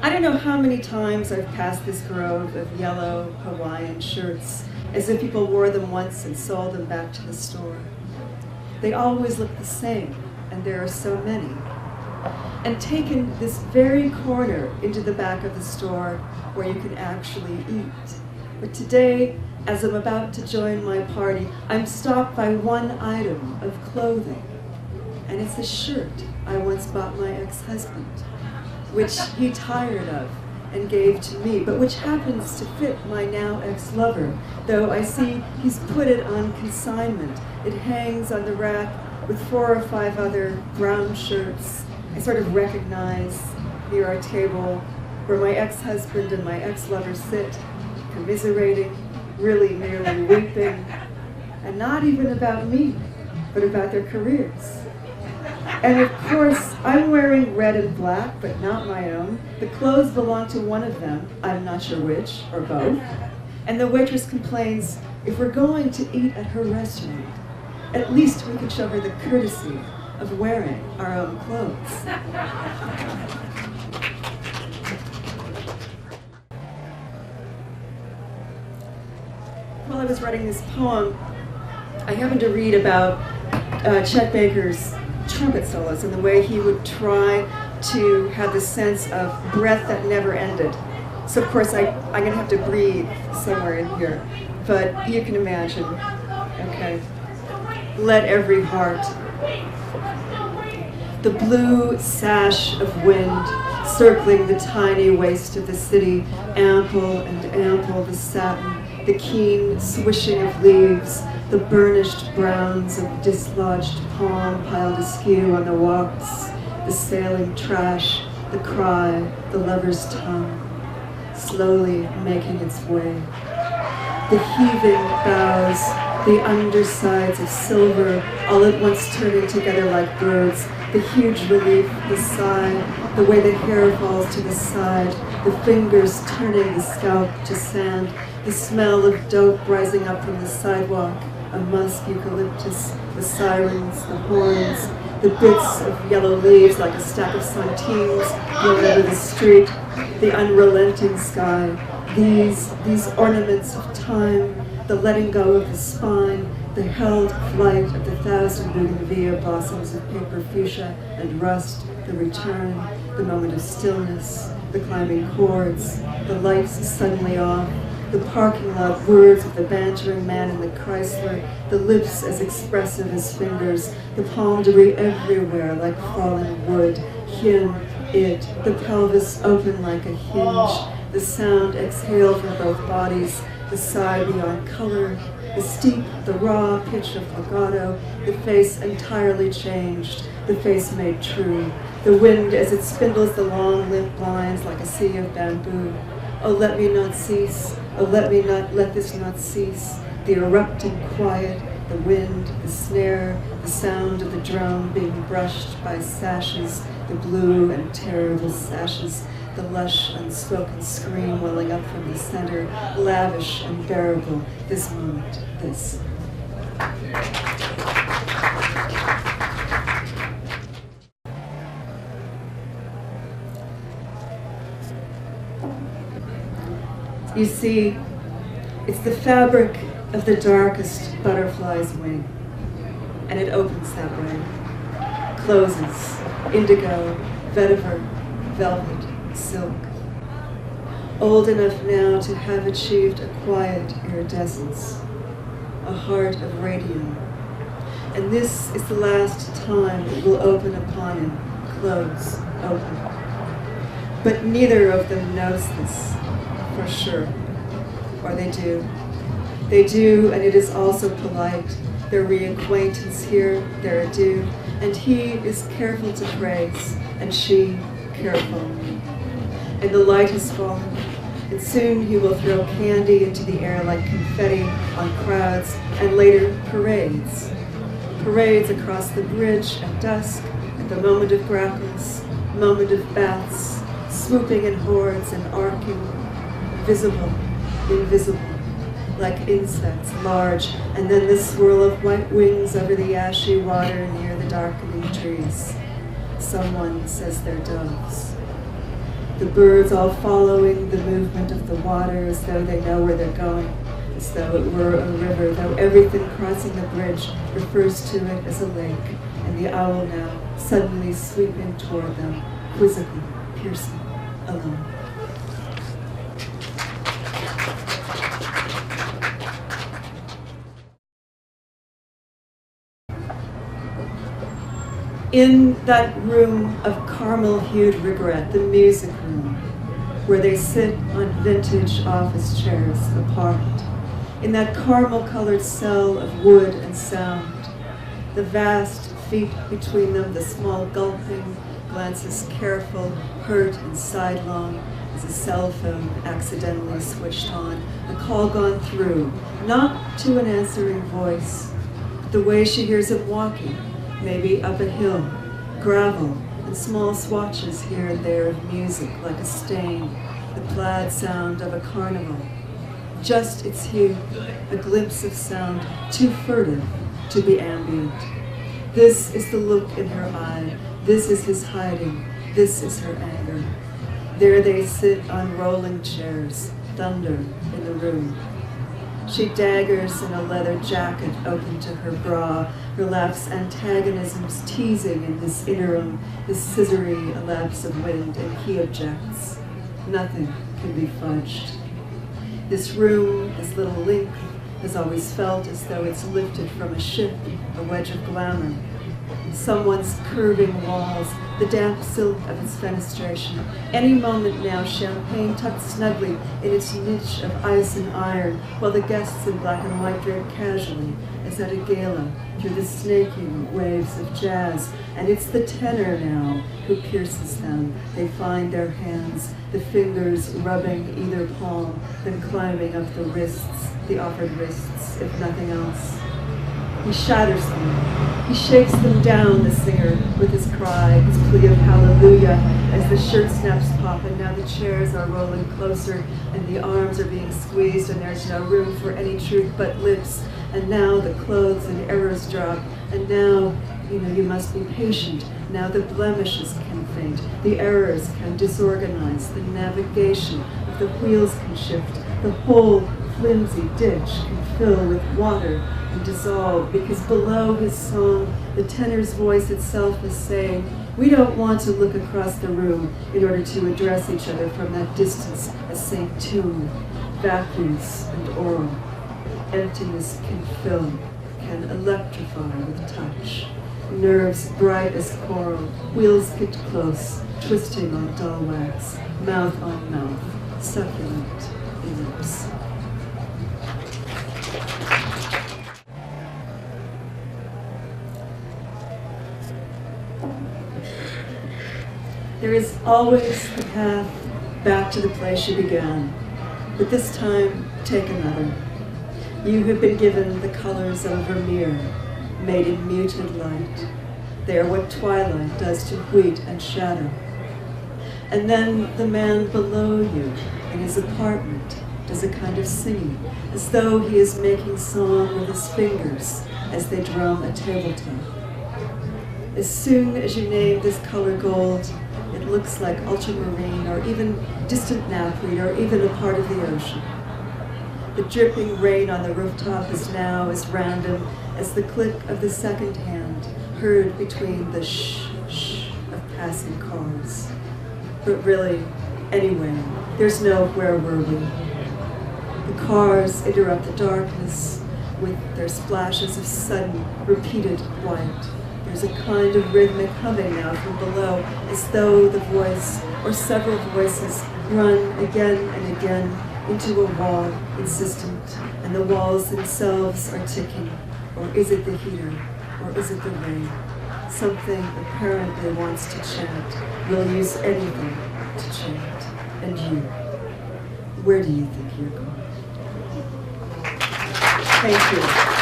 I don't know how many times I've passed this grove of yellow Hawaiian shirts, as if people wore them once and sold them back to the store. They always look the same, and there are so many. And taken this very corner into the back of the store where you can actually eat. But today, as I'm about to join my party, I'm stopped by one item of clothing. And it's a shirt I once bought my ex-husband, which he tired of and gave to me, but which happens to fit my now ex-lover, though I see he's put it on consignment. It hangs on the rack with 4 or 5 other brown shirts I sort of recognize near our table where my ex-husband and my ex-lover sit, commiserating, really nearly weeping, and not even about me, but about their careers. And of course, I'm wearing red and black, but not my own. The clothes belong to one of them, I'm not sure which, or both. And the waitress complains, if we're going to eat at her restaurant, at least we could show her the courtesy of wearing our own clothes. While I was writing this poem, I happened to read about Chet Baker's trumpet solos and the way he would try to have the sense of breath that never ended. So of course I'm going to have to breathe somewhere in here, but you can imagine, okay. Let every heart. The blue sash of wind circling the tiny waist of the city, ample and ample the satin, the keen swishing of leaves, the burnished browns of dislodged palm piled askew on the walks, the sailing trash, the cry, the lover's tongue, slowly making its way. The heaving boughs, the undersides of silver, all at once turning together like birds, the huge relief, the sigh, the way the hair falls to the side, the fingers turning the scalp to sand, the smell of dope rising up from the sidewalk, a musk eucalyptus, the sirens, the horns, the bits of yellow leaves like a stack of centenes blown over the street, the unrelenting sky, these ornaments of time, the letting go of the spine, the held flight of the 1,000 bougainvillea blossoms of paper fuchsia and rust, the return, the moment of stillness, the climbing chords, the lights suddenly off, the parking lot words of the bantering man in the Chrysler, the lips as expressive as fingers, the palm debris everywhere like falling wood, him, it, the pelvis open like a hinge, the sound exhaled from both bodies, the sigh beyond color, the steep, the raw pitch of legato, the face entirely changed, the face made true, the wind as it spindles the long limp lines like a sea of bamboo. Oh, let me not cease, oh, let this not cease, the erupting quiet, the wind, the snare, the sound of the drum being brushed by sashes, the blue and terrible sashes, the lush, unspoken scream welling up from the center, lavish and bearable, this moment, this. You see, it's the fabric of the darkest butterfly's wing, and it opens that way, closes, indigo, vetiver, velvet, silk, old enough now to have achieved a quiet iridescence, a heart of radium. And this is the last time it will open upon him, close, open. But neither of them knows this, for sure, or they do. They do, and it is also polite, their reacquaintance here, their adieu, and he is careful to praise, and she careful. And the light has fallen, and soon he will throw candy into the air like confetti on crowds, and later parades. Parades across the bridge at dusk, at the moment of grapples, moment of baths, swooping in hordes and arcing, visible, invisible, like insects, large, and then the swirl of white wings over the ashy water near the darkening trees. Someone says they're doves. The birds all following the movement of the water as though they know where they're going, as though it were a river, though everything crossing the bridge refers to it as a lake, and the owl now suddenly sweeping toward them, quizzical, piercing, alone. In that room of caramel-hued regret, the music room, where they sit on vintage office chairs apart, in that caramel-colored cell of wood and sound, the vast feet between them, the small gulping, glances careful, hurt and sidelong, as a cell phone accidentally switched on, a call gone through, not to an answering voice, but the way she hears him walking, maybe up a hill, gravel, and small swatches here and there of music like a stain, the plaid sound of a carnival. Just its hue, a glimpse of sound, too furtive to be ambient. This is the look in her eye, this is his hiding, this is her anger. There they sit on rolling chairs, thunder in the room. She daggers in a leather jacket open to her bra, her laugh's antagonisms teasing in this interim, this scissory, a lapse of wind, and he objects. Nothing can be fudged. This room, this little link, has always felt as though it's lifted from a ship, a wedge of glamour. Someone's curving walls, the damp silk of its fenestration. Any moment now, champagne tucked snugly in its niche of ice and iron, while the guests in black and white drape casually, as at a gala, through the snaking waves of jazz. And it's the tenor now who pierces them. They find their hands, the fingers rubbing either palm, then climbing up the wrists, the offered wrists, if nothing else. He shatters them. He shakes them down, the singer, with his cry, his plea of hallelujah, as the shirt snaps pop, and now the chairs are rolling closer, and the arms are being squeezed, and there's no room for any truth but lips. And now the clothes and errors drop, and now, you must be patient. Now the blemishes can faint, the errors can disorganize, the navigation of the wheels can shift, the whole flimsy ditch can fill with water and dissolve, because below his song, the tenor's voice itself is saying, we don't want to look across the room in order to address each other from that distance as St. Tomb, vacuous and oral. Emptiness can fill, can electrify with touch. Nerves bright as coral, wheels kicked close, twisting on dull wax, mouth on mouth, succulent lips. There is always the path back to the place you began, but this time take another. You have been given the colors of vermeer, made in muted light. They are what twilight does to wheat and shadow. And then the man below you in his apartment does a kind of singing, as though he is making song with his fingers as they drum a tabletop. As soon as you name this color gold, it looks like ultramarine or even distant napweed or even a part of the ocean. The dripping rain on the rooftop is now as random as the click of the second hand heard between the shh of passing cars. But really, anyway, there's no where were we. The cars interrupt the darkness with their splashes of sudden, repeated quiet. There's a kind of rhythmic humming now from below, as though the voice or several voices run again and again into a wall, insistent, and the walls themselves are ticking. Or is it the heater? Or is it the rain? Something apparently wants to chant, will use anything to chant. And you, where do you think you're going? Thank you.